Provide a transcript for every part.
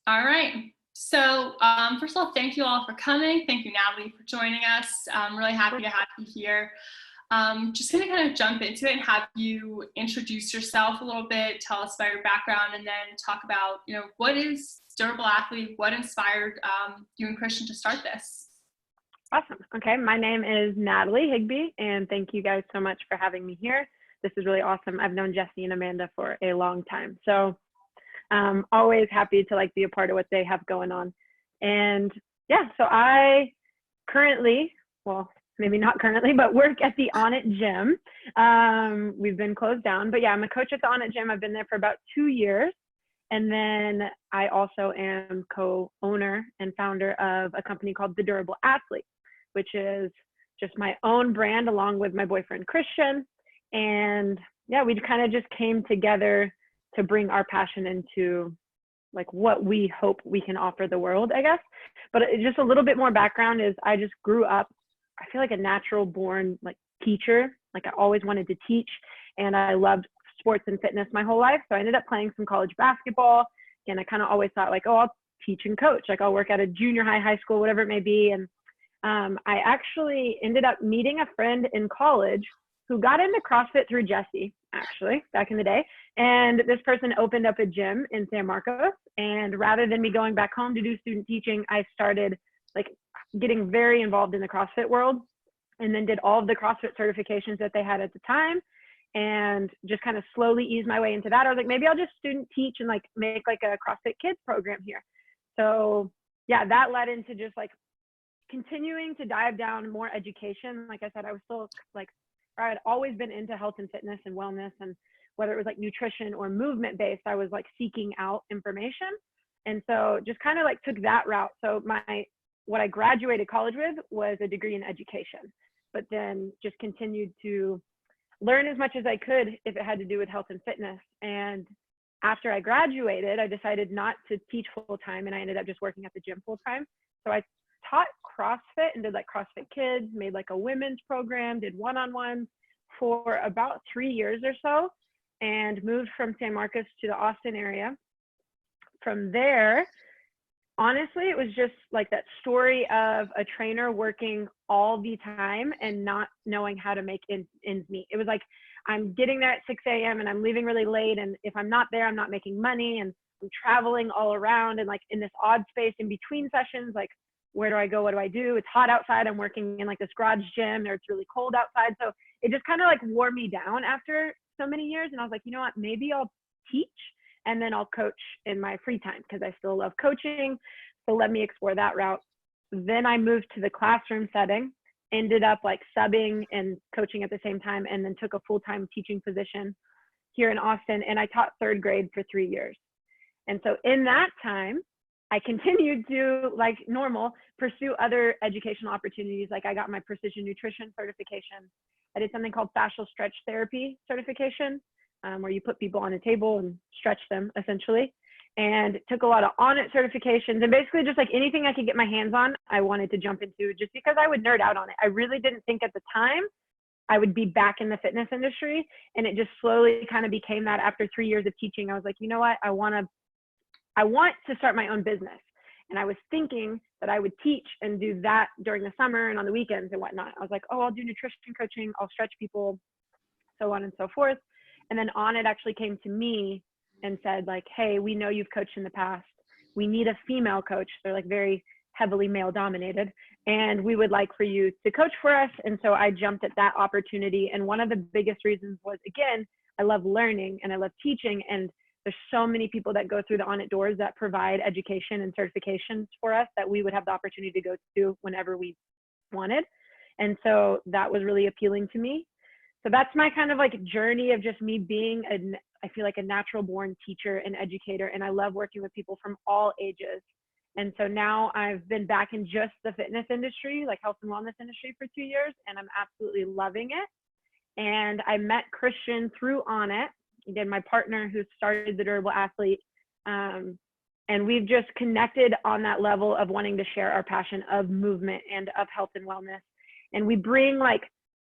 All right. So first of all, thank you all for coming. Thank you, Natalie, for joining us. I'm really happy to have you here. Just going to kind of jump into it and have you introduce yourself a little bit, tell us about your background, and then talk about, what is Durable Athlete, what inspired you and Christian to start this? Awesome. Okay, my name is Natalie Higby, and thank you guys so much for having me here. This is really awesome. I've known Jesse and Amanda for a long time, so always happy to be a part of what they have going on. And yeah, so I currently, well, maybe not currently, but work at the On It Gym. We've been closed down, but yeah, I'm a coach at the On It Gym. I've been there for about 2 years. And then I also am co-owner and founder of a company called The Durable Athlete, which is just my own brand along with my boyfriend, Christian. And yeah, we kind of just came together to bring our passion into what we hope we can offer the world, I guess. But just a little bit more background is I just grew up, I feel like a natural born teacher. I always wanted to teach, and I loved sports and fitness my whole life. So I ended up playing some college basketball, and I kind of always thought I'll teach and coach. I'll work at a junior high school, whatever it may be. And I actually ended up meeting a friend in college who got into CrossFit through Jesse, actually, back in the day. And this person opened up a gym in San Marcos. And rather than me going back home to do student teaching, I started getting very involved in the CrossFit world, and then did all of the CrossFit certifications that they had at the time, and just kind of slowly eased my way into that. I was maybe I'll just student teach and make a CrossFit Kids program here. So yeah, that led into just continuing to dive down more education. Like I said, I was still I had always been into health and fitness and wellness, and whether it was nutrition or movement based, I was seeking out information. And so just kind of took that route. So what I graduated college with was a degree in education, but then just continued to learn as much as I could if it had to do with health and fitness. And after I graduated, I decided not to teach full time, and I ended up just working at the gym full time. So I taught CrossFit and did CrossFit Kids, made a women's program, did one-on-ones for about 3 years or so, and moved from San Marcos to the Austin area. From there, honestly, it was just that story of a trainer working all the time and not knowing how to make ends meet. It was I'm getting there at 6 a.m. and I'm leaving really late, and if I'm not there, I'm not making money, and I'm traveling all around, and in this odd space in between sessions, where do I go? What do I do? It's hot outside. I'm working in this garage gym, or it's really cold outside. So it just kind of wore me down after so many years. And I was you know what, maybe I'll teach, and then I'll coach in my free time, because I still love coaching. So let me explore that route. Then I moved to the classroom setting, ended up subbing and coaching at the same time, and then took a full-time teaching position here in Austin. And I taught 3rd grade for 3 years. And so in that time, I continued to, normal, pursue other educational opportunities. I got my precision nutrition certification. I did something called fascial stretch therapy certification, where you put people on a table and stretch them, essentially. And took a lot of On It certifications, and basically just anything I could get my hands on, I wanted to jump into, just because I would nerd out on it. I really didn't think at the time I would be back in the fitness industry. And it just slowly kind of became that. After 3 years of teaching, I was you know what, I want to start my own business. And I was thinking that I would teach and do that during the summer and on the weekends and whatnot. I was I'll do nutrition coaching, I'll stretch people, so on and so forth. And then On It actually came to me and said hey, we know you've coached in the past. We need a female coach. They're very heavily male dominated, and we would like for you to coach for us. And so I jumped at that opportunity. And one of the biggest reasons was, again, I love learning and I love teaching, and there's so many people that go through the On It doors that provide education and certifications for us that we would have the opportunity to go to whenever we wanted. And so that was really appealing to me. So that's my kind of journey of just me being I feel a natural born teacher and educator, and I love working with people from all ages. And so now I've been back in just the fitness industry, health and wellness industry, for 2 years, and I'm absolutely loving it. And I met Christian through On It, again, my partner who started the Durable Athlete. And we've just connected on that level of wanting to share our passion of movement and of health and wellness. And we bring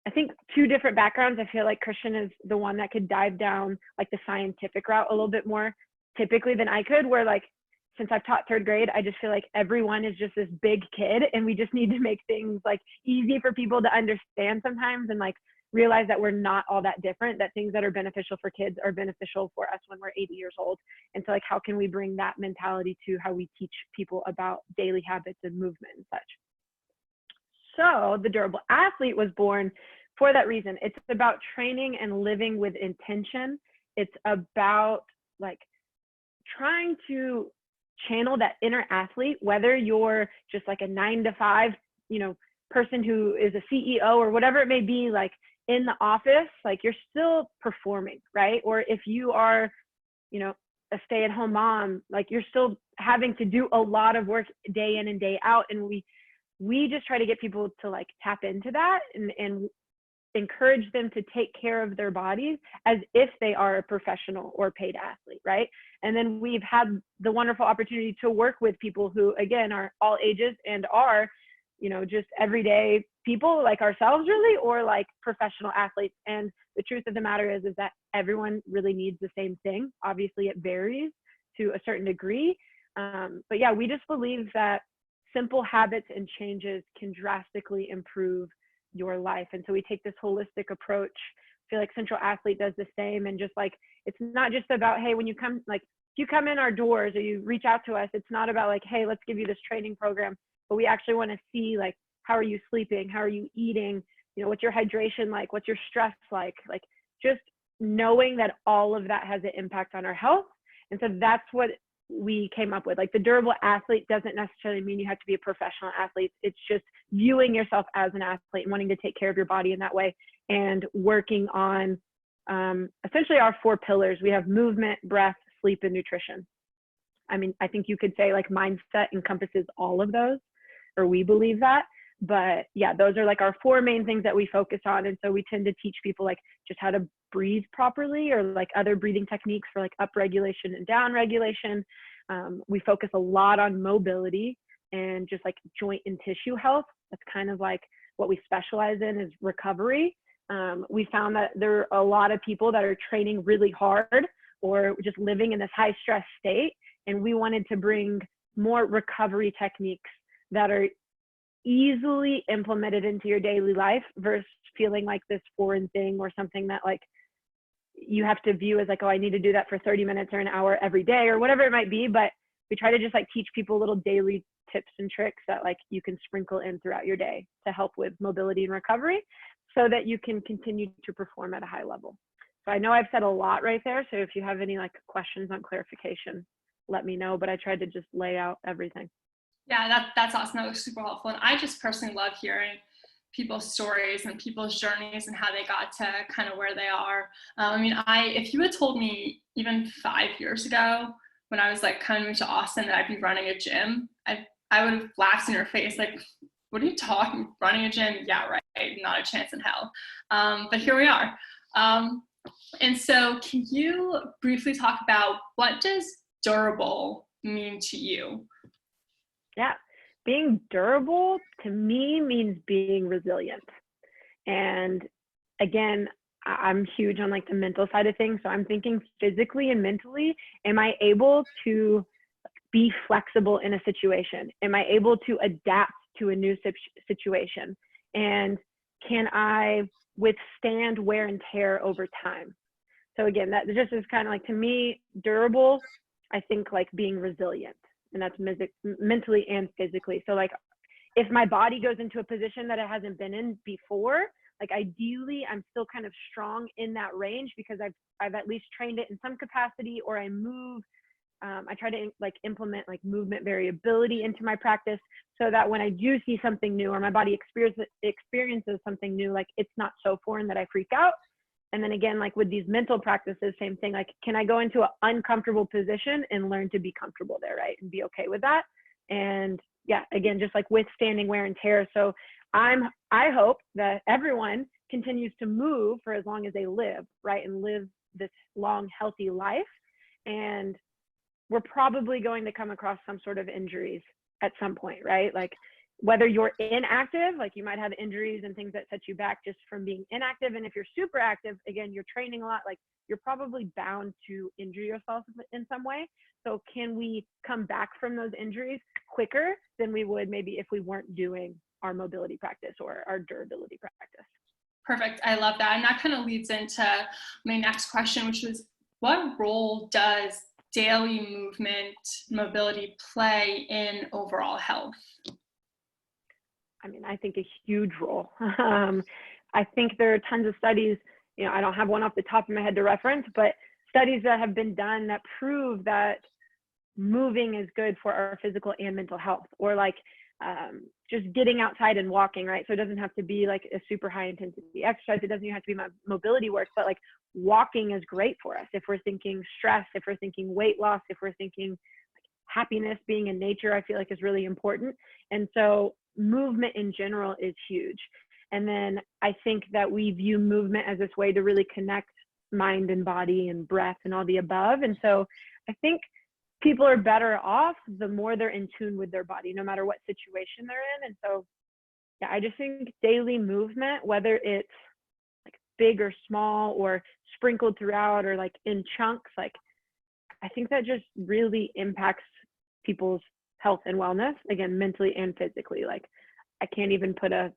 I think 2 different backgrounds. I feel Christian is the one that could dive down the scientific route a little bit more typically than I could, where since I've taught third grade, I just feel like everyone is just this big kid, and we just need to make things like easy for people to understand sometimes, and like realize that we're not all that different, that things that are beneficial for kids are beneficial for us when we're 80 years old. And so like, how can we bring that mentality to how we teach people about daily habits and movement and such? So the Durable Athlete was born for that reason. It's about training and living with intention. It's about like trying to channel that inner athlete, whether you're just like a 9-to-5, person who is a CEO or whatever it may be, like in the office, like you're still performing, right? Or if you are, a stay-at-home mom, like you're still having to do a lot of work day in and day out. And we just try to get people to like tap into that and encourage them to take care of their bodies as if they are a professional or paid athlete, right? And then we've had the wonderful opportunity to work with people who, again, are all ages and are, just everyday people like ourselves, really, or like professional athletes. And the truth of the matter is that everyone really needs the same thing. Obviously, it varies to a certain degree. But yeah, we just believe that simple habits and changes can drastically improve your life. And so we take this holistic approach. I feel like Central Athlete does the same. And just like, it's not just about, hey, when you come, like if you come in our doors or you reach out to us, it's not about like, hey, let's give you this training program, but we actually want to see like, how are you sleeping? How are you eating? What's your hydration like? What's your stress like? Like just knowing that all of that has an impact on our health. And so that's what we came up with. Like the Durable Athlete doesn't necessarily mean you have to be a professional athlete. It's just viewing yourself as an athlete and wanting to take care of your body in that way, and working on essentially our 4 pillars. We have movement, breath, sleep, and nutrition. I mean, I think you could say like mindset encompasses all of those, or we believe that. But yeah, those are like our 4 main things that we focus on. And so we tend to teach people like just how to breathe properly, or like other breathing techniques for like up regulation and down regulation. We focus a lot on mobility and just like joint and tissue health. That's kind of like what we specialize in, is recovery. We found that there are a lot of people that are training really hard or just living in this high stress state. And we wanted to bring more recovery techniques that are easily implemented into your daily life versus feeling like this foreign thing or something that like you have to view as like, oh, I need to do that for 30 minutes or an hour every day or whatever it might be. But we try to just like teach people little daily tips and tricks that like you can sprinkle in throughout your day to help with mobility and recovery so that you can continue to perform at a high level. So I know I've said a lot right there. So if you have any like questions on clarification, let me know, but I tried to just lay out everything. Yeah, that's awesome. That was super helpful. And I just personally love hearing people's stories and people's journeys and how they got to kind of where they are. If you had told me even 5 years ago when I was like coming to Austin that I'd be running a gym, I would have laughed in your face like, what are you talking? Running a gym? Yeah, right. Not a chance in hell. But here we are. And so can you briefly talk about what does durable mean to you? Yeah, being durable to me means being resilient. And again, I'm huge on like the mental side of things. So I'm thinking physically and mentally, am I able to be flexible in a situation? Am I able to adapt to a new situation? And can I withstand wear and tear over time? So again, that just is kind of like, to me, durable, I think like being resilient. And that's mentally and physically. So like if my body goes into a position that it hasn't been in before, like ideally I'm still kind of strong in that range because I've at least trained it in some capacity, or I move. I try to like implement like movement variability into my practice so that when I do see something new or my body experiences something new, like it's not so foreign that I freak out. And then again, like with these mental practices, same thing, like, can I go into an uncomfortable position and learn to be comfortable there, right? And be okay with that. And yeah, again, just like withstanding wear and tear. So I hope that everyone continues to move for as long as they live, right? And live this long, healthy life. And we're probably going to come across some sort of injuries at some point, right? Like whether you're inactive, like you might have injuries and things that set you back just from being inactive. And if you're super active, again, you're training a lot, like you're probably bound to injure yourself in some way. So can we come back from those injuries quicker than we would maybe if we weren't doing our mobility practice or our durability practice? Perfect. I love that. And that kind of leads into my next question, which was, what role does daily movement mobility play in overall health? I mean, I think a huge role. I think there are tons of studies, I don't have one off the top of my head to reference, but studies that have been done that prove that moving is good for our physical and mental health, or like just getting outside and walking, right? So it doesn't have to be like a super high intensity exercise. It doesn't even have to be mobility work, but like walking is great for us. If we're thinking stress, if we're thinking weight loss, if we're thinking like happiness, being in nature, I feel like is really important. And so movement in general is huge. And then I think that we view movement as this way to really connect mind and body and breath and all the above. And so I think people are better off the more they're in tune with their body, no matter what situation they're in. And so, yeah, I just think daily movement, whether it's like big or small or sprinkled throughout or like in chunks, like I think that just really impacts people's health and wellness, again, mentally and physically. Like I can't even put a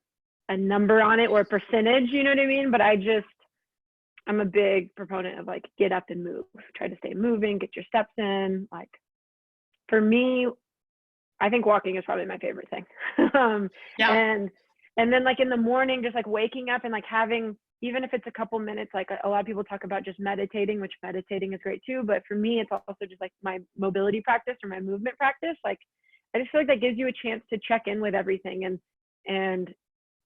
number on it or a percentage, you know what I mean? But I'm a big proponent of like, get up and move, try to stay moving, get your steps in. Like for me, I think walking is probably my favorite thing. Yeah. And then like in the morning, just like waking up and like having, even if it's a couple minutes, like a lot of people talk about just meditating, which meditating is great too. But for me, it's also just like my mobility practice or my movement practice. Like I just feel like that gives you a chance to check in with everything. And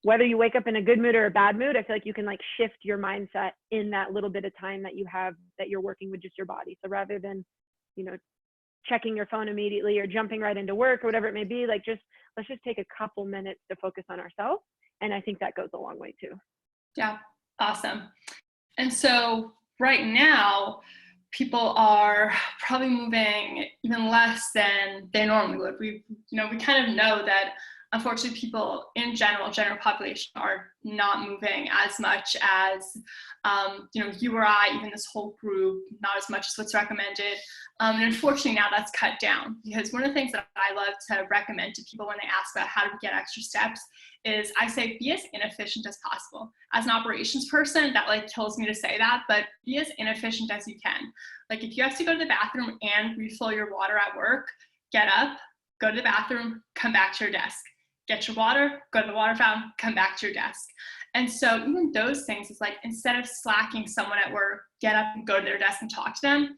whether you wake up in a good mood or a bad mood, I feel like you can like shift your mindset in that little bit of time that you have, that you're working with just your body. So rather than, checking your phone immediately or jumping right into work or whatever it may be, like let's just take a couple minutes to focus on ourselves. And I think that goes a long way too. Yeah. Awesome. And so right now, people are probably moving even less than they normally would. We kind of know that unfortunately people in general population are not moving as much as, you or I, even this whole group, not as much as what's recommended. And unfortunately now that's cut down, because one of the things that I love to recommend to people when they ask about how to get extra steps is I say, be as inefficient as possible. As an operations person, that like kills me to say that, but be as inefficient as you can. Like if you have to go to the bathroom and refill your water at work, get up, go to the bathroom, come back to your desk. Get your water, go to the water fountain, come back to your desk. And so even those things, it's like, instead of slacking someone at work, get up and go to their desk and talk to them.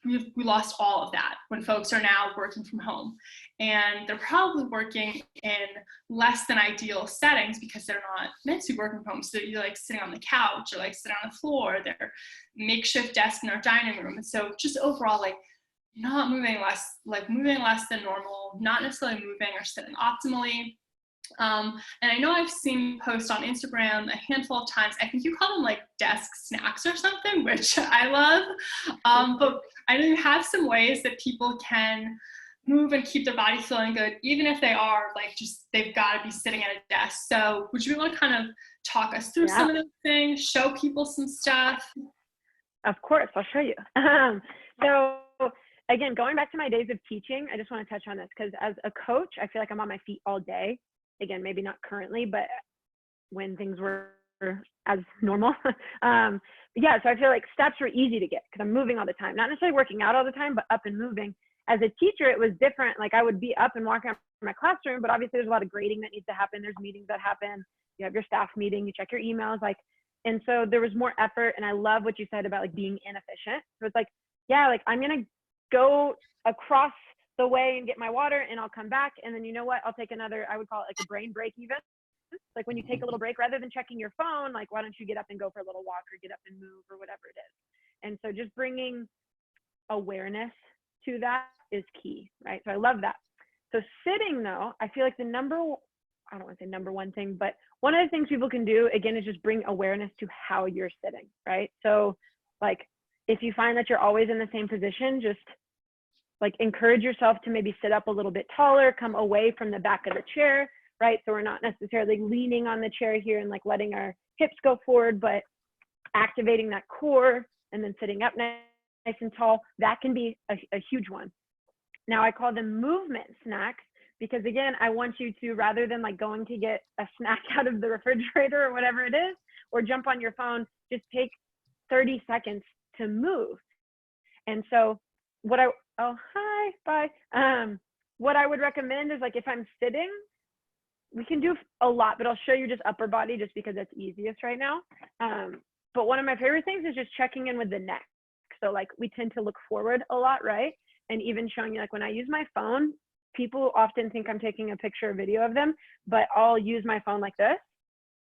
We lost all of that when folks are now working from home, and they're probably working in less than ideal settings because they're not meant to be working from home. So you're like sitting on the couch or like sitting on the floor, their makeshift desk in their dining room. And so just overall, like not moving less, like moving less than normal, not necessarily moving or sitting optimally. And I know I've seen posts on Instagram a handful of times. I think you call them like desk snacks or something, which I love. But I know you have some ways that people can move and keep their body feeling good, even if they are like just, they've got to be sitting at a desk. So would you be able to kind of talk us through some of those things, show people some stuff? Of course, I'll show you. So again, going back to my days of teaching, I just want to touch on this because as a coach, I feel like I'm on my feet all day. Again, maybe not currently, but when things were as normal. Yeah, so I feel like steps were easy to get because I'm moving all the time, not necessarily working out all the time, but up and moving. As a teacher, it was different. Like I would be up and walking around my classroom, but obviously there's a lot of grading that needs to happen. There's meetings that happen. You have your staff meeting, you check your emails, and so there was more effort. And I love what you said about like being inefficient. So it's like, yeah, like I'm going to go across the way and get my water and I'll come back. And then you know what? I'll take another, I would call it like a brain break even. Like when you take a little break, rather than checking your phone, like why don't you get up and go for a little walk or get up and move or whatever it is. And so just bringing awareness to that is key, right? So I love that. So sitting though, I feel like I don't want to say number one thing, but one of the things people can do again is just bring awareness to how you're sitting, right? So like if you find that you're always in the same position, just like encourage yourself to maybe sit up a little bit taller, come away from the back of the chair, right? So we're not necessarily leaning on the chair here and like letting our hips go forward, but activating that core and then sitting up nice and tall. That can be a huge one. Now I call them movement snacks because again, I want you to, rather than like going to get a snack out of the refrigerator or whatever it is, or jump on your phone, just take 30 seconds to move. And so what what I would recommend is like if I'm sitting, we can do a lot, but I'll show you just upper body just because that's easiest right now. But one of my favorite things is just checking in with the neck. So like we tend to look forward a lot, right? And even showing you like when I use my phone, people often think I'm taking a picture or video of them, but I'll use my phone like this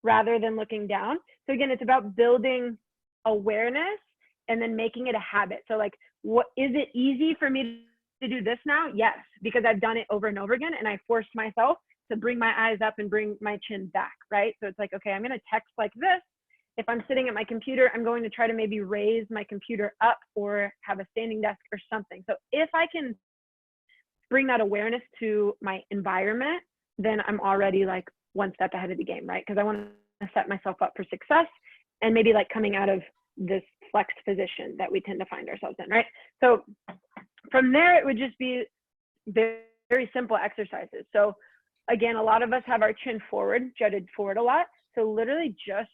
rather than looking down. So again, it's about building awareness and then making it a habit. So like, what is it easy for me to do this now? Yes, because I've done it over and over again and I forced myself to bring my eyes up and bring my chin back, right? So it's like, okay, I'm gonna text like this. If I'm sitting at my computer, I'm going to try to maybe raise my computer up or have a standing desk or something. So if I can bring that awareness to my environment, then I'm already like one step ahead of the game, right? Because I want to set myself up for success and maybe like coming out of this flexed position that we tend to find ourselves in, right? So from there, it would just be very, very simple exercises. So again, a lot of us have our chin forward, jutted forward a lot. So literally just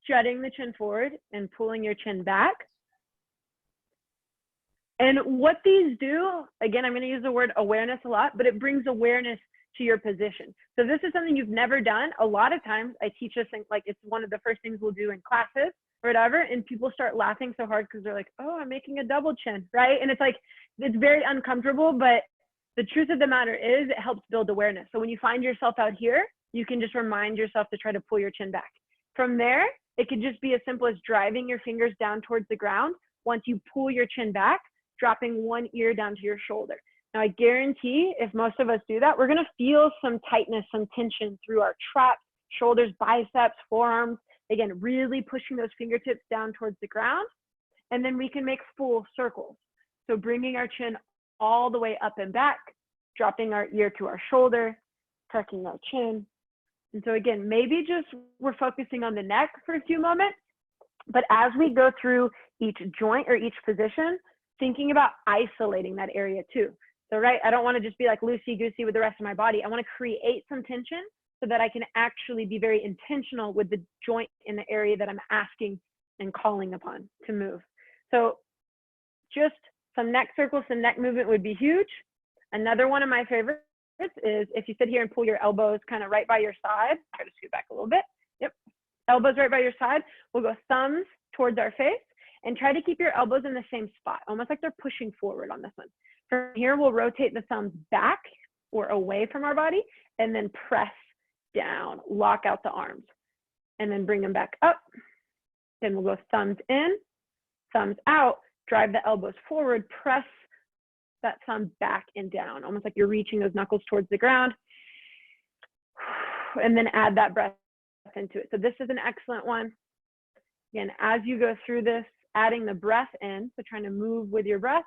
jutting the chin forward and pulling your chin back. And what these do, again, I'm going to use the word awareness a lot, but it brings awareness to your position. So this is something you've never done. A lot of times I teach this thing, like it's one of the first things we'll do in classes or whatever, and people start laughing so hard because they're like, oh, I'm making a double chin, right? And it's like, it's very uncomfortable, but the truth of the matter is it helps build awareness. So when you find yourself out here, you can just remind yourself to try to pull your chin back. From there, it could just be as simple as driving your fingers down towards the ground. Once you pull your chin back, dropping one ear down to your shoulder. Now, I guarantee if most of us do that, we're going to feel some tightness, some tension through our traps, shoulders, biceps, forearms. Again, really pushing those fingertips down towards the ground. And then we can make full circles. So bringing our chin all the way up and back, dropping our ear to our shoulder, tucking our chin. And so again, maybe just we're focusing on the neck for a few moments, but as we go through each joint or each position, thinking about isolating that area too. So, right, I don't want to just be like loosey-goosey with the rest of my body. I want to create some tension so that I can actually be very intentional with the joint in the area that I'm asking and calling upon to move. So just some neck circles, some neck movement would be huge. Another one of my favorites is if you sit here and pull your elbows kind of right by your side. Try to scoot back a little bit. Yep. Elbows right by your side. We'll go thumbs towards our face and try to keep your elbows in the same spot, almost like they're pushing forward on this one. From here, we'll rotate the thumbs back or away from our body and then press down, lock out the arms, and then bring them back up. Then we'll go thumbs in, thumbs out, drive the elbows forward, press that thumb back and down, almost like you're reaching those knuckles towards the ground. And then add that breath into it. So this is an excellent one. Again, as you go through this, adding the breath in, so trying to move with your breath.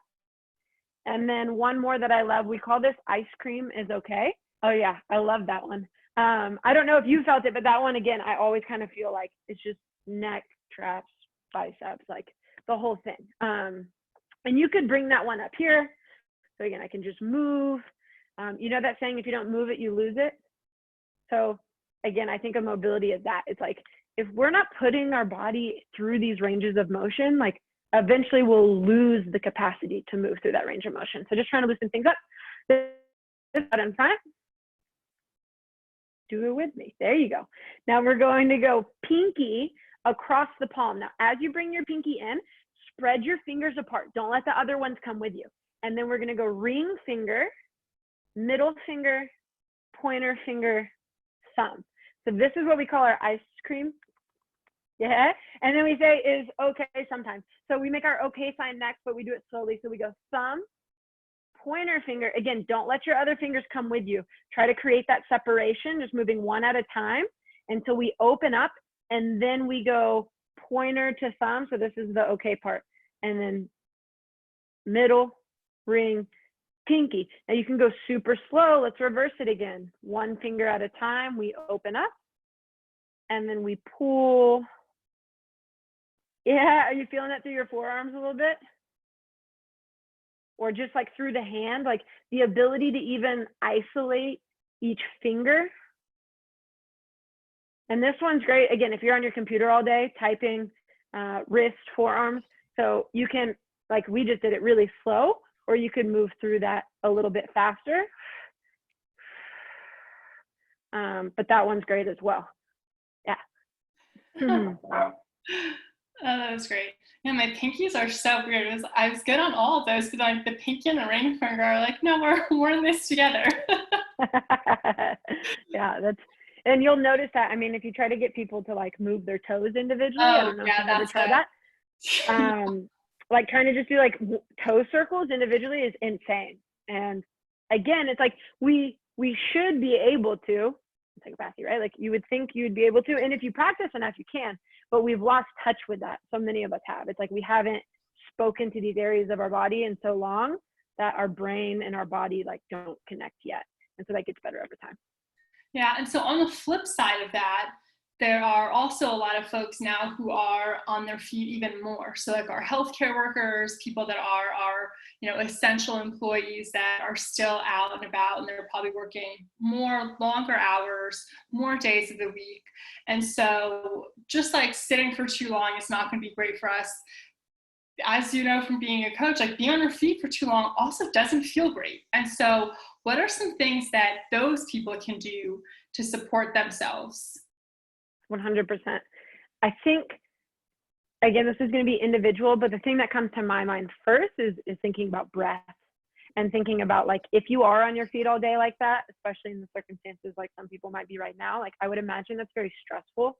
And then one more that I love, we call this ice cream is okay. Oh yeah, I love that one. I don't know if you felt it, but that one, again, I always kind of feel like it's just neck, traps, biceps, like the whole thing. And you could bring that one up here. So again, I can just move. You know that saying, if you don't move it, you lose it. So again, I think of mobility is that. It's like, if we're not putting our body through these ranges of motion, like eventually we'll lose the capacity to move through that range of motion. So just trying to loosen things up. This out in front. Do it with me. There you go. Now we're going to go pinky across the palm. Now, as you bring your pinky in, spread your fingers apart. Don't let the other ones come with you. And then we're going to go ring finger, middle finger, pointer finger, thumb. So this is what we call our ice cream. Yeah. And then we say is okay sometimes. So we make our okay sign next, but we do it slowly. So we go thumb, pointer finger. Again, don't let your other fingers come with you. Try to create that separation, just moving one at a time until we open up. And then we go pointer to thumb. So this is the okay part. And then middle, ring, pinky. Now you can go super slow. Let's reverse it again. One finger at a time. We open up and then we pull. Yeah, are you feeling that through your forearms a little bit? Or just like through the hand, like the ability to even isolate each finger. And this one's great. Again, if you're on your computer all day, typing, wrist, forearms. So you can, like we just did it really slow, or you could move through that a little bit faster. But that one's great as well. Yeah. Oh, that was great. Yeah, my pinkies are so weird. I was good on all of those, but like the pinky and the ring finger are like, no, we're in this together. Yeah, and you'll notice that. I mean, if you try to get people to like move their toes individually, I don't know if you've ever tried that. Like trying to just do like toe circles individually is insane. And again, it's like we should be able to, psychopathy, right? Like you would think you'd be able to, and if you practice enough, you can. But we've lost touch with that. So many of us have. It's like we haven't spoken to these areas of our body in so long that our brain and our body like don't connect yet. And so that gets better over time. Yeah, and so on the flip side of that, there are also a lot of folks now who are on their feet even more. So like our healthcare workers, people that are essential employees that are still out and about, and they're probably working longer hours, more days of the week. And so just like sitting for too long is not going to be great for us. As you know from being a coach, like being on your feet for too long also doesn't feel great. And so what are some things that those people can do to support themselves? 100%. I think, again, this is going to be individual, but the thing that comes to my mind first is thinking about breath and thinking about like, if you are on your feet all day like that, especially in the circumstances like some people might be right now, like I would imagine that's very stressful.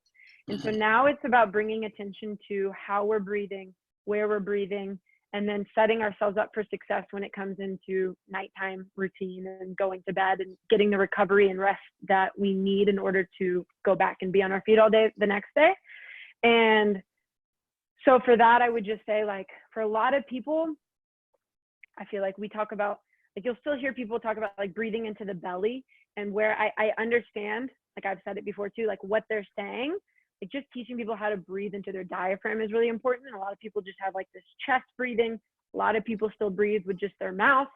And so now it's about bringing attention to how we're breathing, where we're breathing, and then setting ourselves up for success when it comes into nighttime routine and going to bed and getting the recovery and rest that we need in order to go back and be on our feet all day the next day. And so for that, I would just say, like, for a lot of people, I feel like we talk about, like, you'll still hear people talk about like breathing into the belly, and where I understand, like I've said it before too, like what they're saying, like just teaching people how to breathe into their diaphragm is really important. And a lot of people just have like this chest breathing. A lot of people still breathe with just their mouth,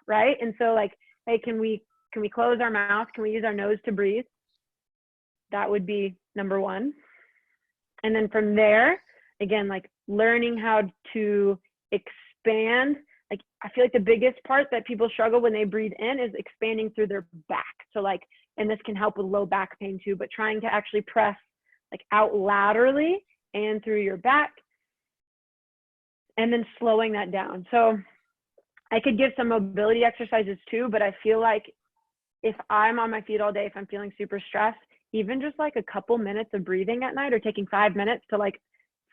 right? And so like, hey, can we close our mouth? Can we use our nose to breathe? That would be number one. And then from there, again, like learning how to expand. Like I feel like the biggest part that people struggle when they breathe in is expanding through their back. So like, and this can help with low back pain too, but trying to actually press like out laterally and through your back, and then slowing that down. So I could give some mobility exercises too, but I feel like if I'm on my feet all day, if I'm feeling super stressed, even just like a couple minutes of breathing at night, or taking 5 minutes to like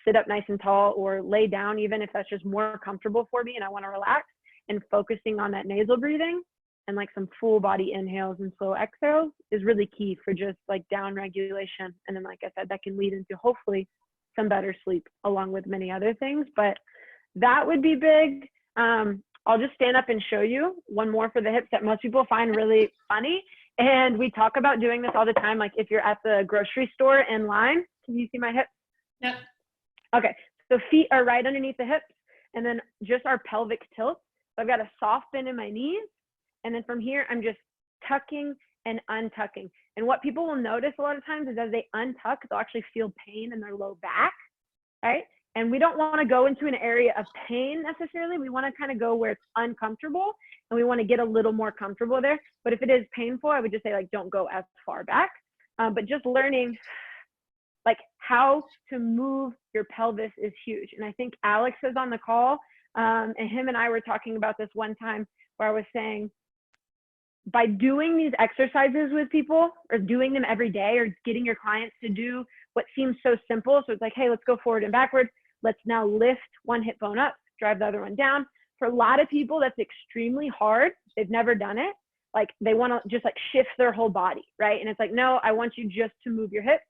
sit up nice and tall or lay down, even if that's just more comfortable for me and I want to relax, and focusing on that nasal breathing and like some full body inhales and slow exhales is really key for just like down regulation. And then, like I said, that can lead into hopefully some better sleep along with many other things, but that would be big. I'll just stand up and show you one more for the hips that most people find really funny. And we talk about doing this all the time. Like if you're at the grocery store in line, can you see my hips? Yep. Okay. So feet are right underneath the hips, and then just our pelvic tilt. So I've got a soft bend in my knees. And then from here, I'm just tucking and untucking. And what people will notice a lot of times is as they untuck, they'll actually feel pain in their low back, right? And we don't want to go into an area of pain necessarily. We want to kind of go where it's uncomfortable, and we want to get a little more comfortable there. But if it is painful, I would just say, like, don't go as far back. But just learning like how to move your pelvis is huge. And I think Alex is on the call, and him and I were talking about this one time where I was saying, by doing these exercises with people, or doing them every day, or getting your clients to do what seems so simple. So it's like, hey, let's go forward and backward. Let's now lift one hip bone up, drive the other one down. For a lot of people, that's extremely hard. They've never done it. Like they want to just like shift their whole body, right? And it's like, no, I want you just to move your hips.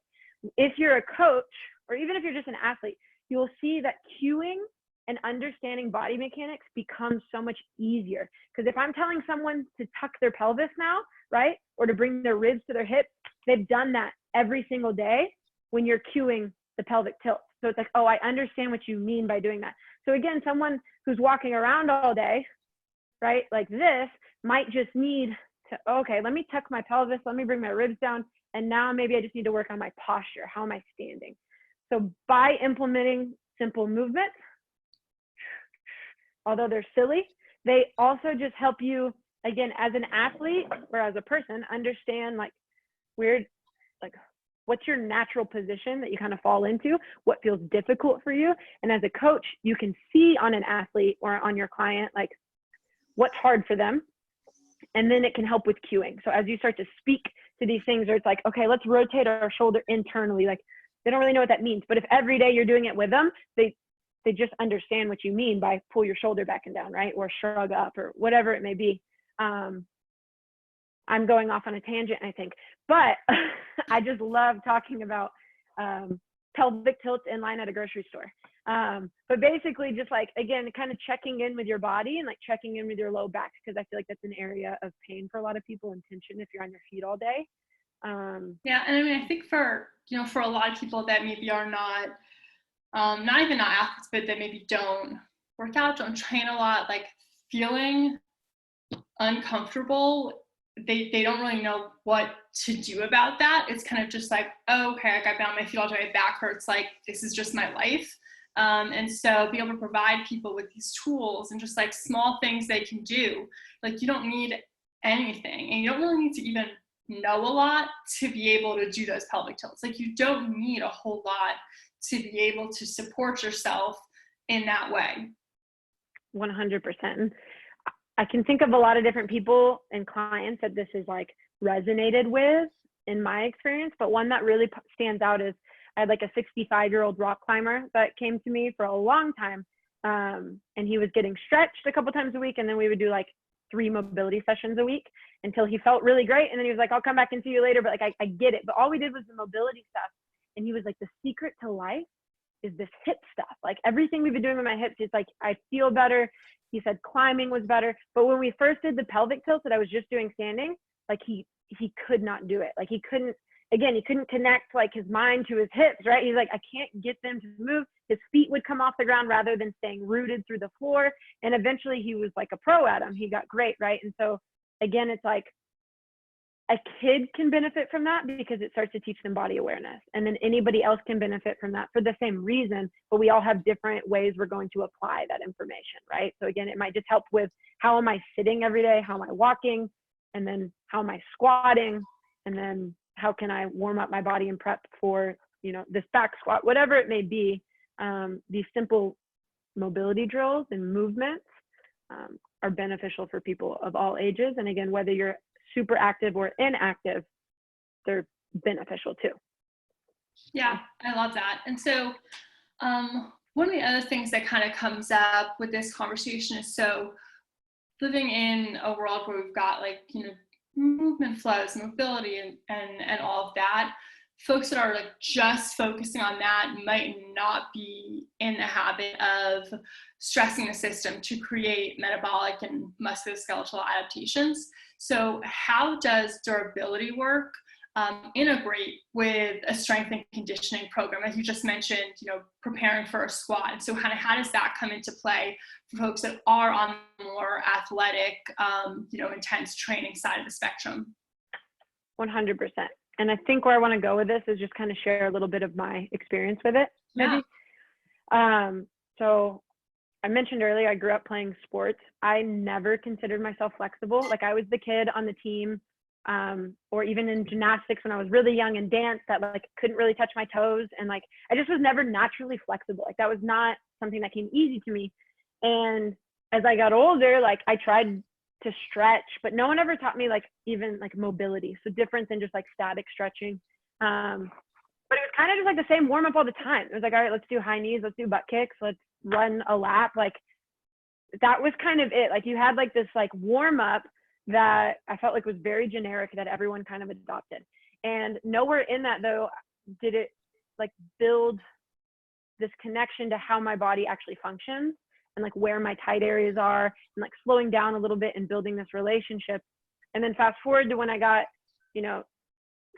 If you're a coach, or even if you're just an athlete, you'll see that cueing and understanding body mechanics becomes so much easier. Because if I'm telling someone to tuck their pelvis now, right, or to bring their ribs to their hips, they've done that every single day when you're cueing the pelvic tilt. So it's like, oh, I understand what you mean by doing that. So again, someone who's walking around all day, right, like this, might just need to, okay, let me tuck my pelvis, let me bring my ribs down, and now maybe I just need to work on my posture. How am I standing? So by implementing simple movements, although they're silly, they also just help you, again, as an athlete or as a person, understand like what's your natural position that you kind of fall into, what feels difficult for you. And as a coach, you can see on an athlete or on your client, like what's hard for them. And then it can help with cueing. So as you start to speak to these things, or it's like, okay, let's rotate our shoulder internally. Like they don't really know what that means, but if every day you're doing it with them, they just understand what you mean by pull your shoulder back and down, right? Or shrug up or whatever it may be. I'm going off on a tangent, I think, but I just love talking about pelvic tilts in line at a grocery store. But basically just like, again, kind of checking in with your body and like checking in with your low back, because I feel like that's an area of pain for a lot of people and tension if you're on your feet all day. Yeah, and I mean, I think for a lot of people that maybe are not even not athletes, but that maybe don't work out, don't train a lot, like feeling uncomfortable, they don't really know what to do about that. It's kind of just like, oh, okay, like I've been on my feet all day, my back hurts, like this is just my life. And so be able to provide people with these tools and just like small things they can do. Like you don't need anything, and you don't really need to even know a lot to be able to do those pelvic tilts. Like you don't need a whole lot to be able to support yourself in that way. 100%. I can think of a lot of different people and clients that this is like resonated with in my experience, but one that really stands out is I had like a 65-year-old rock climber that came to me for a long time. And he was getting stretched a couple times a week. And then we would do like 3 mobility sessions a week until he felt really great. And then he was like, I'll come back and see you later. But like, I get it. But all we did was the mobility stuff. And he was like, the secret to life is this hip stuff. Like everything we've been doing with my hips, it's like, I feel better. He said climbing was better. But when we first did the pelvic tilts that I was just doing standing, like he could not do it. Like he couldn't connect like his mind to his hips, right? He's like, I can't get them to move. His feet would come off the ground rather than staying rooted through the floor. And eventually he was like a pro at them. He got great, right? And so again, it's like a kid can benefit from that because it starts to teach them body awareness. And then anybody else can benefit from that for the same reason, but we all have different ways we're going to apply that information, right? So again, it might just help with how am I sitting every day? How am I walking? And then how am I squatting? And then how can I warm up my body and prep for, this back squat, whatever it may be. These simple mobility drills and movements are beneficial for people of all ages. And again, whether you're super active or inactive, they're beneficial too. Yeah, I love that. And so one of the other things that kind of comes up with this conversation is, so living in a world where we've got like, movement flows, mobility and all of that, folks that are like just focusing on that might not be in the habit of stressing the system to create metabolic and musculoskeletal adaptations. So how does durability work integrate with a strength and conditioning program? As you just mentioned, preparing for a squat. And so kind of how does that come into play for folks that are on the more athletic, intense training side of the spectrum? 100%. And I think where I want to go with this is just kind of share a little bit of my experience with it. Maybe. Yeah. So I mentioned earlier, I grew up playing sports. I never considered myself flexible. Like I was the kid on the team, or even in gymnastics when I was really young and dance that like couldn't really touch my toes. And like, I just was never naturally flexible. Like that was not something that came easy to me. And as I got older, like I tried to stretch, but no one ever taught me like even like mobility. So different than just like static stretching. But it was kind of just like the same warm up all the time. It was like, all right, let's do high knees, let's do butt kicks, let's run a lap. Like that was kind of it. Like you had like this like warm up that I felt like was very generic that everyone kind of adopted. And nowhere in that though did it like build this connection to how my body actually functions and like where my tight areas are, and like slowing down a little bit and building this relationship. And then fast forward to when I got, you know,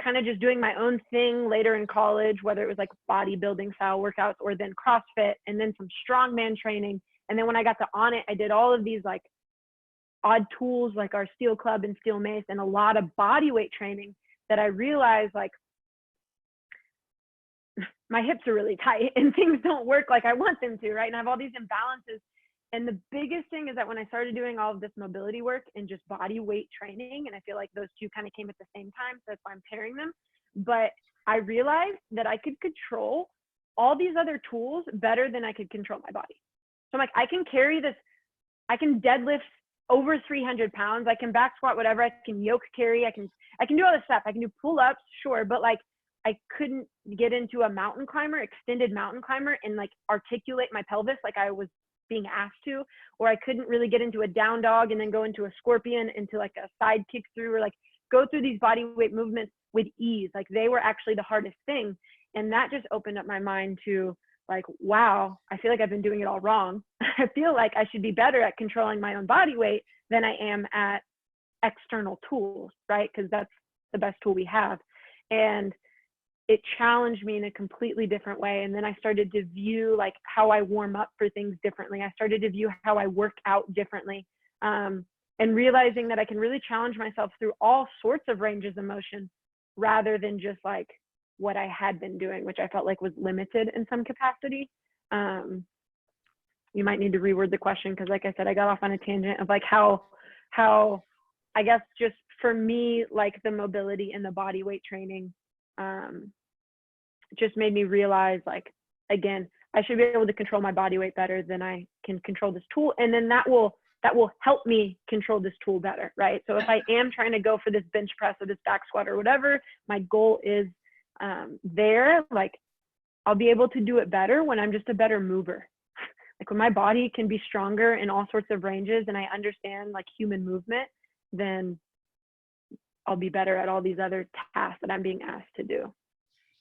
kind of just doing my own thing later in college, whether it was like bodybuilding style workouts or then CrossFit and then some strongman training. And then when I got to On It, I did all of these like odd tools like our steel club and steel mace and a lot of body weight training, that I realized like my hips are really tight and things don't work like I want them to, right? And I have all these imbalances. And the biggest thing is that when I started doing all of this mobility work and just body weight training, and I feel like those two kind of came at the same time, so that's why I'm pairing them. But I realized that I could control all these other tools better than I could control my body. So I'm like, I can carry this, I can deadlift over 300 pounds, I can back squat, whatever, I can yoke carry, I can do all this stuff, I can do pull-ups, sure, but like I couldn't get into a mountain climber, extended mountain climber, and like articulate my pelvis like I was being asked to, or I couldn't really get into a down dog and then go into a scorpion, into like a side kick through, or like go through these body weight movements with ease. Like they were actually the hardest thing. And that just opened up my mind to like, wow, I feel like I've been doing it all wrong. I feel like I should be better at controlling my own body weight than I am at external tools, right? Because that's the best tool we have. And it challenged me in a completely different way. And then I started to view like how I warm up for things differently. I started to view how I work out differently, and realizing that I can really challenge myself through all sorts of ranges of motion rather than just like what I had been doing, which I felt like was limited in some capacity. You might need to reword the question, because like I said, I got off on a tangent of like how I guess just for me, like the mobility and the body weight training just made me realize like, again, I should be able to control my body weight better than I can control this tool. And then that will help me control this tool better, right? So if I am trying to go for this bench press or this back squat or whatever, my goal is there, like I'll be able to do it better when I'm just a better mover. Like when my body can be stronger in all sorts of ranges and I understand like human movement, then I'll be better at all these other tasks that I'm being asked to do.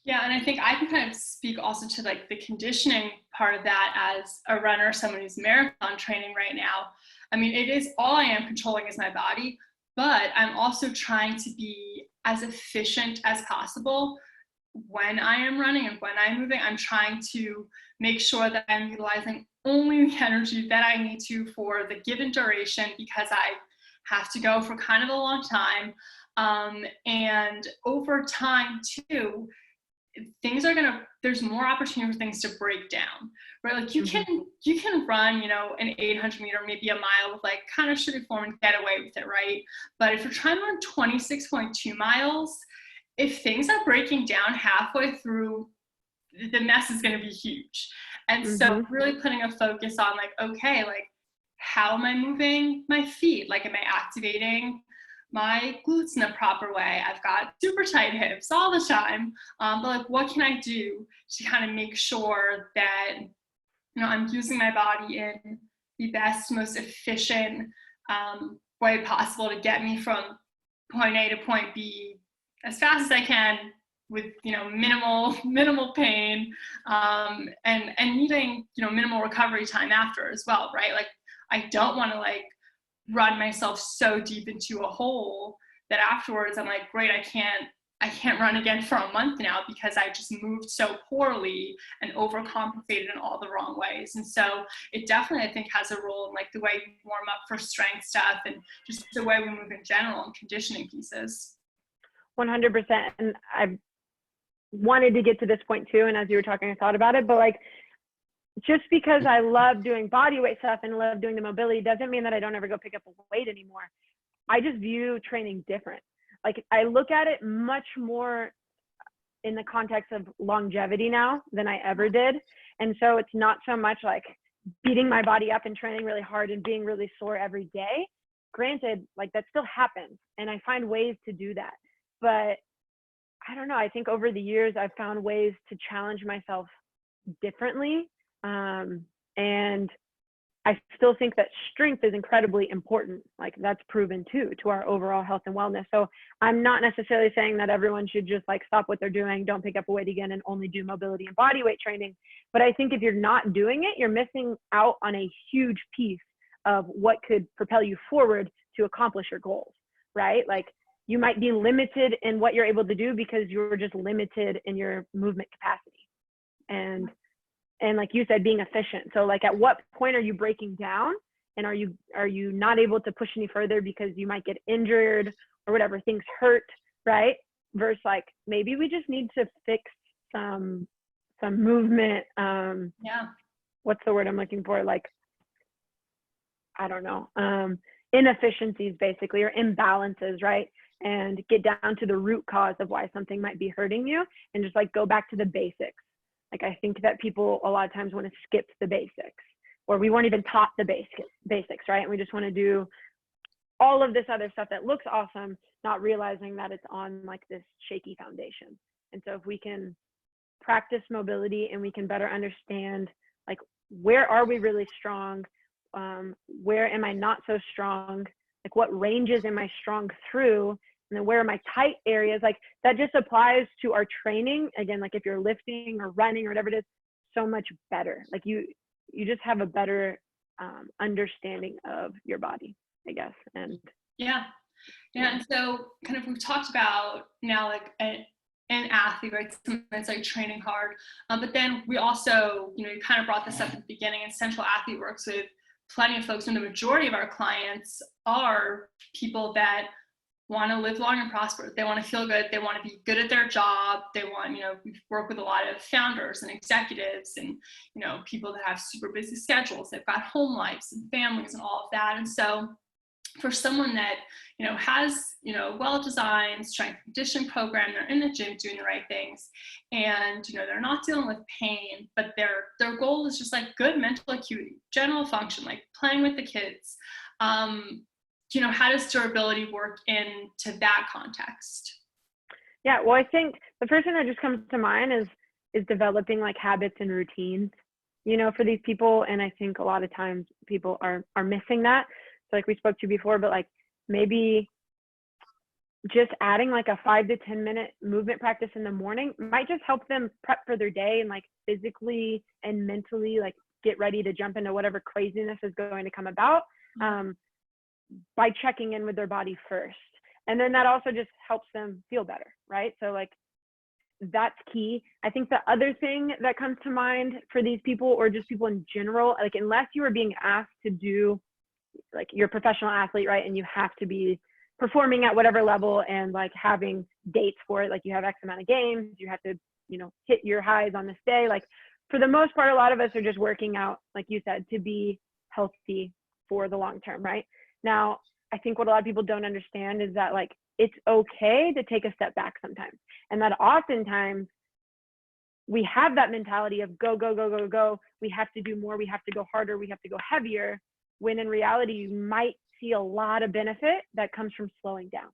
Yeah, and I think I can kind of speak also to like the conditioning part of that as a runner, someone who's marathon training right now. I mean, it is all I am controlling is my body, but I'm also trying to be as efficient as possible when I am running and when I'm moving. I'm trying to make sure that I'm utilizing only the energy that I need to for the given duration, because I have to go for kind of a long time. And over time too, there's more opportunity for things to break down, right? Like you can run, you know, an 800 meter, maybe a mile with like kind of sugar form and get away with it, right? But if you're trying to run 26.2 miles, if things are breaking down halfway through, the mess is going to be huge. And so really putting a focus on like, okay, like how am I moving my feet? Like, am I activating my glutes in the proper way? I've got super tight hips all the time. But like, what can I do to kind of make sure that, you know, I'm using my body in the best, most efficient way possible to get me from point A to point B as fast as I can with, you know, minimal pain, and needing, you know, minimal recovery time after as well, right? Like, I don't want to like run myself so deep into a hole that afterwards I'm like, great, I can't run again for a month now because I just moved so poorly and overcompensated in all the wrong ways. And so it definitely, I think, has a role in like the way we warm up for strength stuff and just the way we move in general and conditioning pieces. 100%. And I wanted to get to this point too. And as you were talking, I thought about it, but like, just because I love doing body weight stuff and love doing the mobility doesn't mean that I don't ever go pick up a weight anymore. I just view training different. Like I look at it much more in the context of longevity now than I ever did. And so it's not so much like beating my body up and training really hard and being really sore every day. Granted, like that still happens and I find ways to do that. But I don't know, I think over the years I've found ways to challenge myself differently. And I still think that strength is incredibly important. Like that's proven too to our overall health and wellness. So I'm not necessarily saying that everyone should just like stop what they're doing, don't pick up a weight again, and only do mobility and body weight training. But I think if you're not doing it, you're missing out on a huge piece of what could propel you forward to accomplish your goals, right? Like you might be limited in what you're able to do because you're just limited in your movement capacity. And like you said, being efficient. So like at what point are you breaking down, and are you not able to push any further because you might get injured or whatever, things hurt, right? Versus like maybe we just need to fix some movement. What's the word I'm looking for? Like, I don't know, inefficiencies basically, or imbalances, right? And get down to the root cause of why something might be hurting you, and just like go back to the basics. Like I think that people a lot of times want to skip the basics, or we weren't even taught the basics, right? And we just want to do all of this other stuff that looks awesome, not realizing that it's on like this shaky foundation. And so if we can practice mobility and we can better understand like where are we really strong, where am I not so strong, like what ranges am I strong through, and then where are my tight areas, like that just applies to our training. Again, like if you're lifting or running or whatever it is, so much better. Like you just have a better understanding of your body, I guess. And and so kind of we've talked about now like an athlete, right? Someone that's like training hard, but then we also, you kind of brought this up at the beginning, and Central Athlete works with plenty of folks, and the majority of our clients are people that want to live long and prosper. They want to feel good. They want to be good at their job. They want, we work with a lot of founders and executives and, people that have super busy schedules. They've got home lives and families and all of that. And so for someone that, has, well-designed strength and conditioning program, they're in the gym doing the right things, and, they're not dealing with pain, but their goal is just like good mental acuity, general function, like playing with the kids. How does durability work into that context? Yeah, well, I think the first thing that just comes to mind is developing like habits and routines, for these people. And I think a lot of times people are missing that. So like we spoke to before, but like maybe just adding like a 5 to 10 minute movement practice in the morning might just help them prep for their day and like physically and mentally like get ready to jump into whatever craziness is going to come about. By checking in with their body first. And then that also just helps them feel better, right? So like that's key. I think the other thing that comes to mind for these people, or just people in general, like unless you are being asked to do, like you're a professional athlete, right? And you have to be performing at whatever level and like having dates for it. Like you have X amount of games, you have to, hit your highs on this day. Like for the most part, a lot of us are just working out, like you said, to be healthy for the long term, right? Now, I think what a lot of people don't understand is that like it's okay to take a step back sometimes, and that oftentimes we have that mentality of go, go, go, go, go. We have to do more. We have to go harder. We have to go heavier. When in reality, you might see a lot of benefit that comes from slowing down,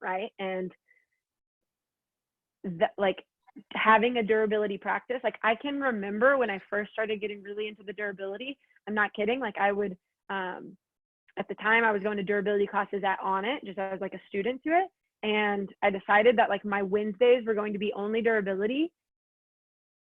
right? And that like having a durability practice, like I can remember when I first started getting really into the durability, I'm not kidding. Like I would, at the time I was going to durability classes at On It, just as like a student to it. And I decided that like my Wednesdays were going to be only durability.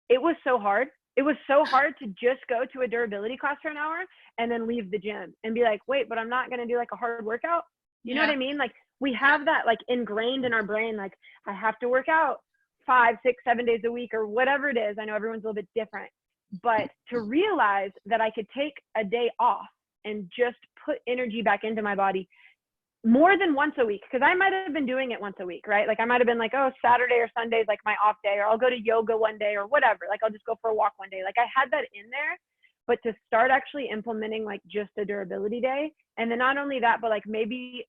It was so hard. It was so hard to just go to a durability class for an hour and then leave the gym and be like, wait, but I'm not going to do like a hard workout. You know what I mean? Like we have that like ingrained in our brain. Like I have to work out 5, 6, 7 days a week or whatever it is. I know everyone's a little bit different, but to realize that I could take a day off and just put energy back into my body more than once a week, because I might have been doing it once a week, right? Like I might have been like, oh, Saturday or Sunday is like my off day, or I'll go to yoga one day or whatever. Like I'll just go for a walk one day. Like I had that in there, but to start actually implementing like just a durability day. And then not only that, but like maybe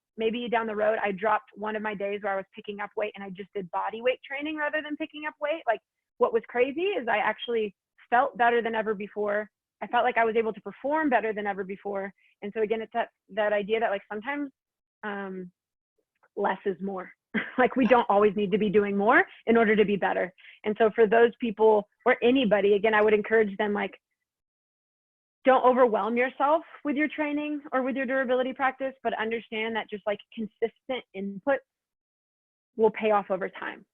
down the road, I dropped one of my days where I was picking up weight and I just did body weight training rather than picking up weight. Like what was crazy is I actually felt better than ever before. I felt like I was able to perform better than ever before. And so again, it's that idea that like sometimes less is more. Like we don't always need to be doing more in order to be better. And so for those people or anybody, again, I would encourage them, like don't overwhelm yourself with your training or with your durability practice, but understand that just like consistent input will pay off over time.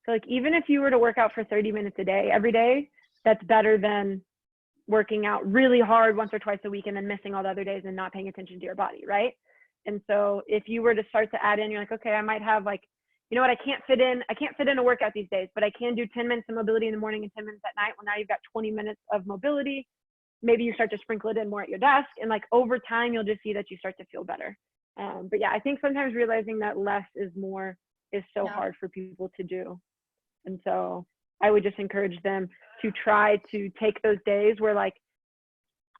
So like, even if you were to work out for 30 minutes a day, every day, that's better than working out really hard once or twice a week and then missing all the other days and not paying attention to your body, right? And so if you were to start to add in, you're like, okay, I might have like, you know what, I can't fit in a workout these days, but I can do 10 minutes of mobility in the morning and 10 minutes at night. Well, now you've got 20 minutes of mobility. Maybe you start to sprinkle it in more at your desk, and like over time, you'll just see that you start to feel better. But yeah, I think sometimes realizing that less is more is so hard for people to do. And so I would just encourage them to try to take those days where like,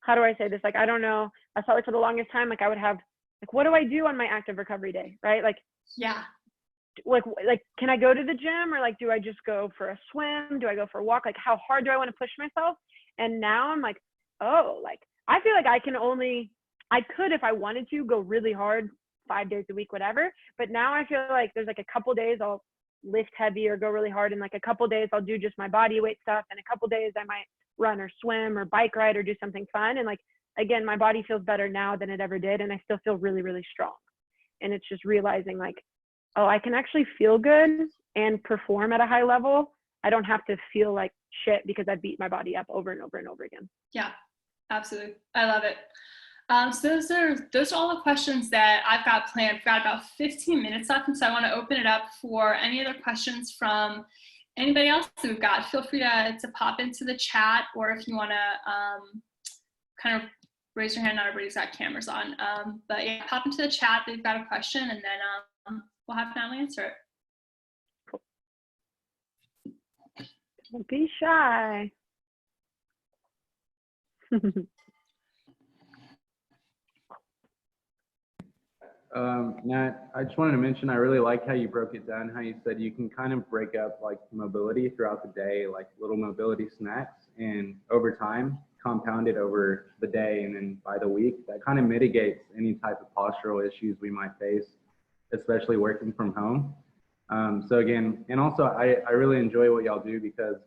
how do I say this? Like, I don't know. I felt like for the longest time, like I would have like, what do I do on my active recovery day? Right? Like, like, can I go to the gym, or like, do I just go for a swim? Do I go for a walk? Like, how hard do I want to push myself? And now I'm like, oh, like, I feel like I could, if I wanted to, go really hard 5 days a week, whatever. But now I feel like there's like a couple days I'll lift heavy or go really hard, and like a couple days I'll do just my body weight stuff, and a couple days I might run or swim or bike ride or do something fun. And like, again, my body feels better now than it ever did, and I still feel really, really strong. And it's just realizing like, oh, I can actually feel good and perform at a high level. I don't have to feel like shit because I beat my body up over and over and over again. Yeah, absolutely. I love it. So those are all the questions that I've got planned. We've got about 15 minutes left, and so I want to open it up for any other questions from anybody else that we've got. Feel free to pop into the chat, or if you want to kind of raise your hand. Not everybody's got cameras on, but yeah, pop into the chat that you've got a question, and then we'll have Natalie answer it. Don't be shy. Nat, I just wanted to mention, I really like how you broke it down, how you said you can kind of break up like mobility throughout the day, like little mobility snacks, and over time compound it over the day and then by the week. That kind of mitigates any type of postural issues we might face, especially working from home. So again, and also I really enjoy what y'all do, because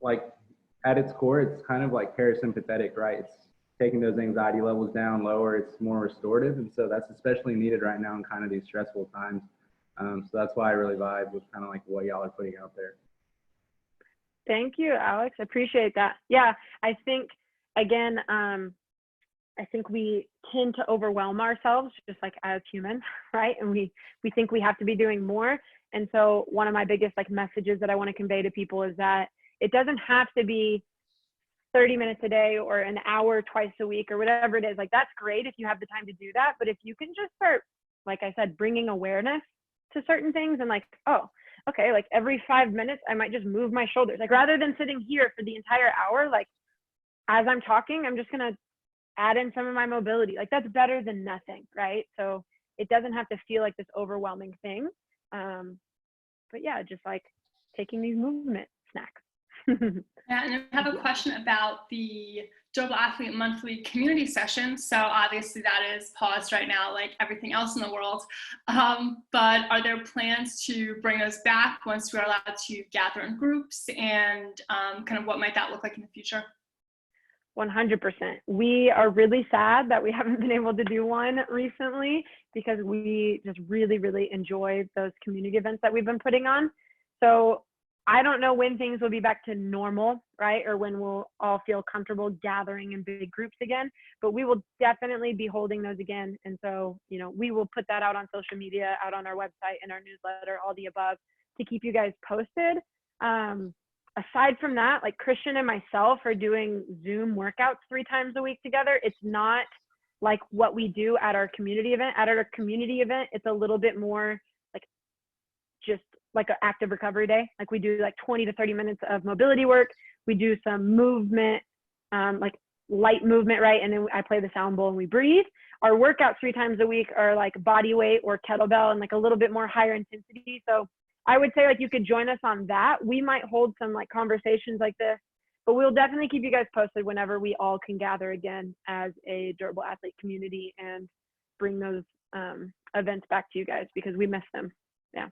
like at its core, it's kind of like parasympathetic, right? It's taking those anxiety levels down lower, it's more restorative. And so that's especially needed right now in kind of these stressful times. So that's why I really vibe with kind of like what y'all are putting out there. Thank you, Alex. I appreciate that. Yeah, I think, again, I think we tend to overwhelm ourselves just like as humans, right? And we think we have to be doing more. And so one of my biggest like messages that I want to convey to people is that it doesn't have to be 30 minutes a day or an hour twice a week or whatever it is. Like, that's great if you have the time to do that. But if you can just start, like I said, bringing awareness to certain things, and like, oh, okay, like every 5 minutes, I might just move my shoulders. Like, rather than sitting here for the entire hour, like as I'm talking, I'm just going to add in some of my mobility. Like, that's better than nothing, right? So it doesn't have to feel like this overwhelming thing. But yeah, just like taking these movement snacks. Yeah, and I have a question about the Durable Athlete Monthly community session. So obviously that is paused right now, like everything else in the world. But are there plans to bring those back once we're allowed to gather in groups, and kind of what might that look like in the future? 100%. We are really sad that we haven't been able to do one recently, because we just really, really enjoy those community events that we've been putting on. So I don't know when things will be back to normal, right? Or when we'll all feel comfortable gathering in big groups again, but we will definitely be holding those again. And so, you know, we will put that out on social media, out on our website, in our newsletter, all the above, to keep you guys posted. Aside from that, like Christian and myself are doing Zoom workouts 3 times a week together. It's not like what we do at our community event. At our community event, it's a little bit more like just like an active recovery day. Like, we do like 20 to 30 minutes of mobility work. We do some movement, like light movement, right? And then I play the sound bowl and we breathe. Our workouts 3 times a week are like body weight or kettlebell and like a little bit more higher intensity. So I would say like you could join us on that. We might hold some like conversations like this, but we'll definitely keep you guys posted whenever we all can gather again as a Durable Athlete community and bring those events back to you guys, because we miss them. Yeah.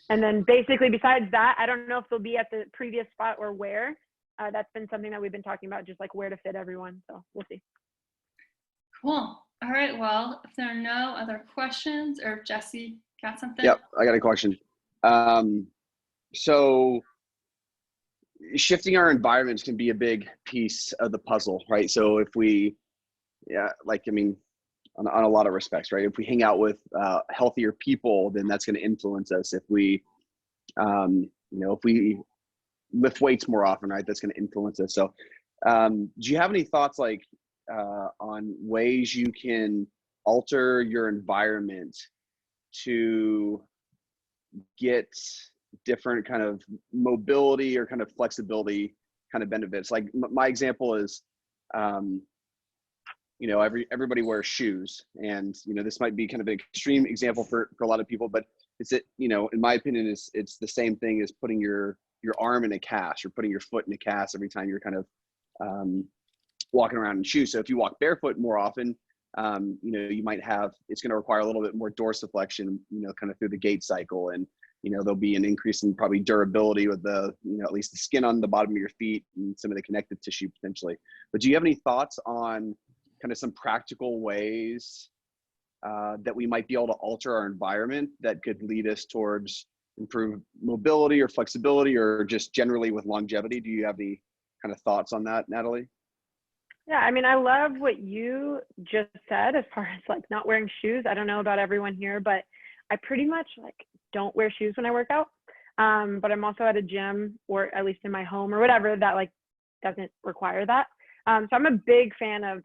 And then basically besides that, I don't know if they'll be at the previous spot or where, that's been something that we've been talking about, just like where to fit everyone. So we'll see. Cool. All right. Well, if there are no other questions, or if Jesse got something. Yep, I got a question. So shifting our environments can be a big piece of the puzzle, right? So if we, on a lot of respects, right? If we hang out with healthier people, then that's going to influence us. If we, if we lift weights more often, right, that's going to influence us. So do you have any thoughts on ways you can alter your environment to get different kind of mobility or kind of flexibility kind of benefits? Like my example is, everybody wears shoes, and, this might be kind of an extreme example for a lot of people, but in my opinion, it's the same thing as putting your arm in a cast or putting your foot in a cast every time you're kind of walking around in shoes. So if you walk barefoot more often, you might it's going to require a little bit more dorsiflexion, kind of through the gait cycle. And, there'll be an increase in probably durability with at least the skin on the bottom of your feet and some of the connective tissue potentially. But do you have any thoughts on kind of some practical ways that we might be able to alter our environment that could lead us towards improved mobility or flexibility, or just generally with longevity? Do you have any kind of thoughts on that, Natalie? Yeah, I mean, I love what you just said as far as like not wearing shoes. I don't know about everyone here, but I pretty much don't wear shoes when I work out. But I'm also at a gym, or at least in my home or whatever, that doesn't require that. So I'm a big fan of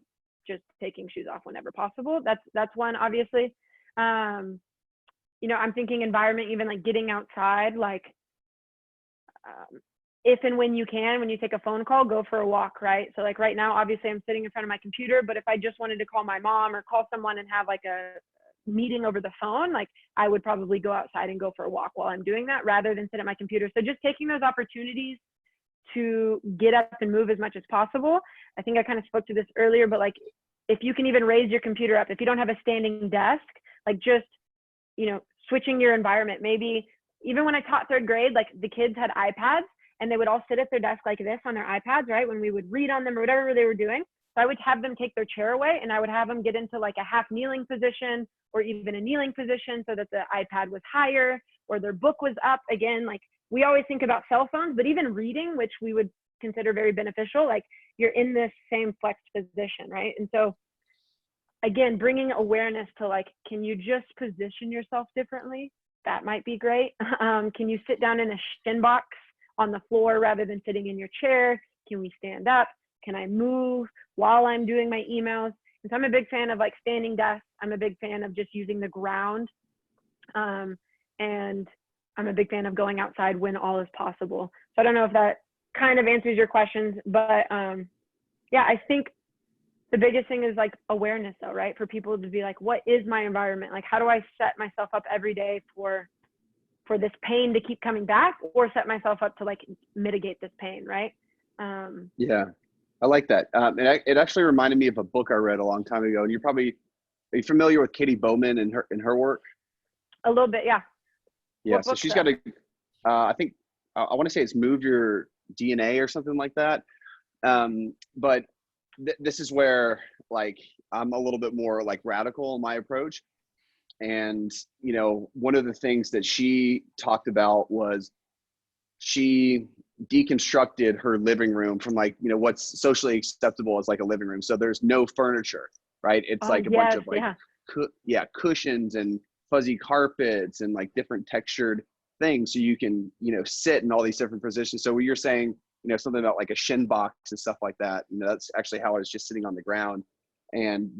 just taking shoes off whenever possible. That's one, obviously. I'm thinking environment, even like getting outside, if and when you can, when you take a phone call, go for a walk, right? So like right now, obviously I'm sitting in front of my computer, but if I just wanted to call my mom or call someone and have like a meeting over the phone, I would probably go outside and go for a walk while I'm doing that rather than sit at my computer. So just taking those opportunities to get up and move as much as possible. I think I kind of spoke to this earlier, but if you can even raise your computer up, if you don't have a standing desk, just, switching your environment. Maybe even when I taught third grade, the kids had iPads and they would all sit at their desk like this on their iPads, right? When we would read on them or whatever they were doing. So I would have them take their chair away, and I would have them get into a half kneeling position or even a kneeling position so that the iPad was higher or their book was up. Again, we always think about cell phones, but even reading, which we would consider very beneficial, you're in this same flexed position, right? And so again, bringing awareness to can you just position yourself differently? That might be great. Can you sit down in a shin box on the floor rather than sitting in your chair? Can we stand up? Can I move while I'm doing my emails? And so I'm a big fan of standing desks. I'm a big fan of just using the ground. And I'm a big fan of going outside when all is possible. So I don't know if that kind of answers your questions, but I think the biggest thing is awareness though, right? For people to be what is my environment? How do I set myself up every day for this pain to keep coming back, or set myself up to mitigate this pain, right? Yeah, I like that. It actually reminded me of a book I read a long time ago. And are you familiar with Katie Bowman and her work? A little bit, yeah. Yeah, so she's got I think I want to say it's Move Your DNA or something like that. But this is where I'm a little bit more radical in my approach. And, one of the things that she talked about was she deconstructed her living room from what's socially acceptable as a living room. So there's no furniture, right? It's a bunch of cushions and fuzzy carpets and different textured things. So you can, sit in all these different positions. So when you're saying, something about a shin box and stuff like that, that's actually how I was just sitting on the ground. And,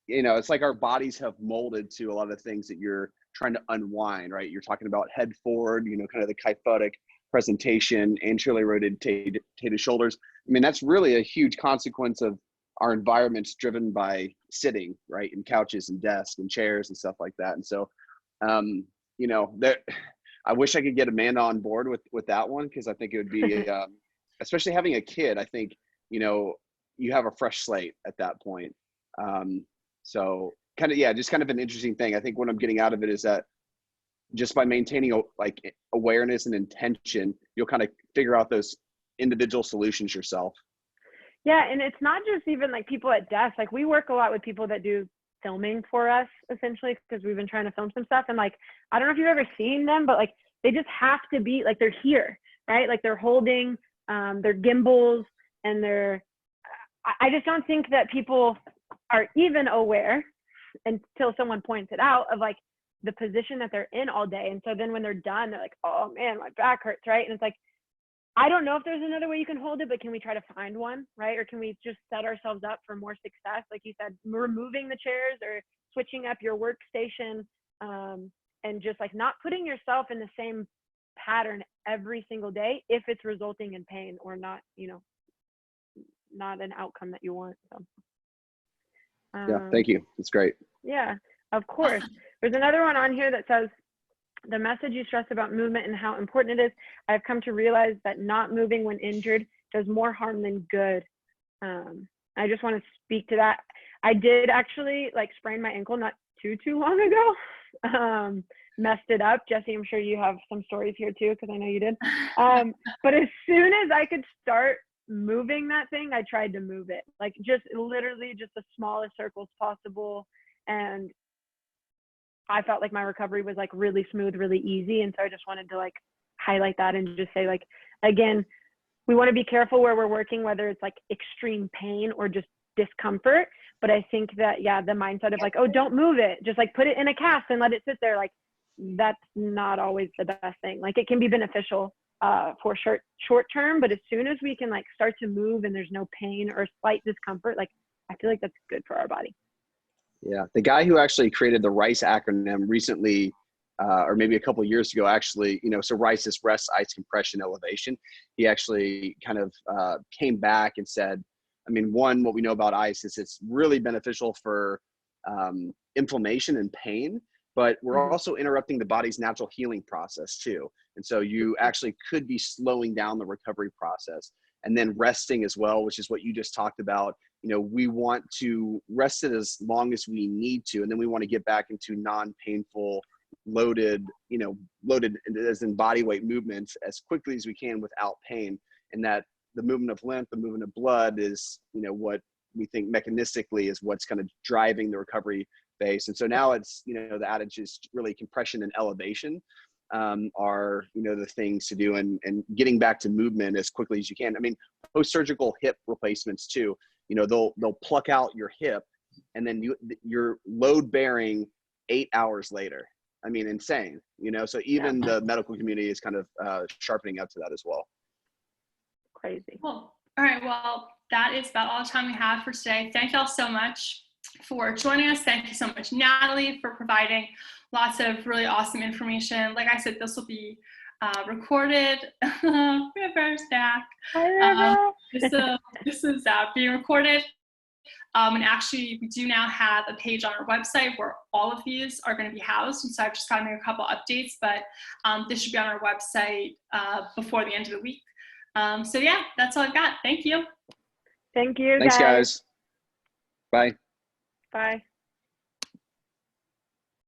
it's our bodies have molded to a lot of the things that you're trying to unwind, right? You're talking about head forward, kind of the kyphotic presentation, anteriorly rotated shoulders. That's really a huge consequence of our environments driven by sitting, right? And couches and desks and chairs and stuff like that. And so, I wish I could get Amanda on board with that one, because I think it would be, especially having a kid, I think, you have a fresh slate at that point. So just kind of an interesting thing. I think what I'm getting out of it is that just by maintaining awareness and intention, you'll kind of figure out those individual solutions yourself. Yeah, and it's not just even like people at desks. Like we work a lot with people that do filming for us, essentially, because we've been trying to film some stuff. And like, I don't know if you've ever seen them, but like they just have to be like, they're here, right? Like they're holding their gimbals and I just don't think that people are even aware until someone points it out of like the position that they're in all day. And so then when they're done, they're like, oh man, my back hurts, right? And it's like, I don't know if there's another way you can hold it, but can we try to find one, right? Or can we just set ourselves up for more success? Like you said, removing the chairs or switching up your workstation, and just like not putting yourself in the same pattern every single day if it's resulting in pain or not, you know, not an outcome that you want. So Yeah, thank you. That's great. Yeah, of course. There's another one on here that says, the message you stress about movement and how important it is. I've come to realize that not moving when injured does more harm than good. I just want to speak to that. I did actually like sprain my ankle not too long ago. Messed it up. Jesse, I'm sure you have some stories here too, because I know you did. But as soon as I could start moving that thing, I tried to move it. Like just literally just the smallest circles possible. And I felt like my recovery was like really smooth, really easy. And so I just wanted to like highlight that and just say like, again, we want to be careful where we're working, whether it's like extreme pain or just discomfort. But I think that, yeah, the mindset of like, oh, don't move it, just like put it in a cast and let it sit there. Like that's not always the best thing. Like it can be beneficial for short term, but as soon as we can like start to move and there's no pain or slight discomfort, like I feel like that's good for our body. Yeah, the guy who actually created the RICE acronym recently, or maybe a couple of years ago, actually, you know, so RICE is rest, ice, compression, elevation. He actually kind of came back and said, I mean, one, what we know about ice is it's really beneficial for inflammation and pain, but we're also interrupting the body's natural healing process too. And so you actually could be slowing down the recovery process. And then resting as well, which is what you just talked about. You know, we want to rest it as long as we need to, and then we want to get back into non-painful, loaded as in body weight movements as quickly as we can without pain. And that the movement of lymph, the movement of blood is, you know, what we think mechanistically is what's kind of driving the recovery base. And so now it's, you know, the adage is really compression and elevation are, you know, the things to do, and getting back to movement as quickly as you can. I mean, post-surgical hip replacements too, you know, they'll pluck out your hip and then you're load bearing 8 hours later. I mean, insane, you know, so even the medical community is kind of sharpening up to that as well. Crazy. Cool. All right. Well, that is about all the time we have for today. Thank y'all so much for joining us. Thank you so much, Natalie, for providing lots of really awesome information. Like I said, this will be recorded. We have our stack. This is being recorded. And actually, we do now have a page on our website where all of these are going to be housed. And so I've just got to make a couple updates, but this should be on our website before the end of the week. So yeah, that's all I've got. Thank you. Thank you. Thanks, guys. Bye. Bye.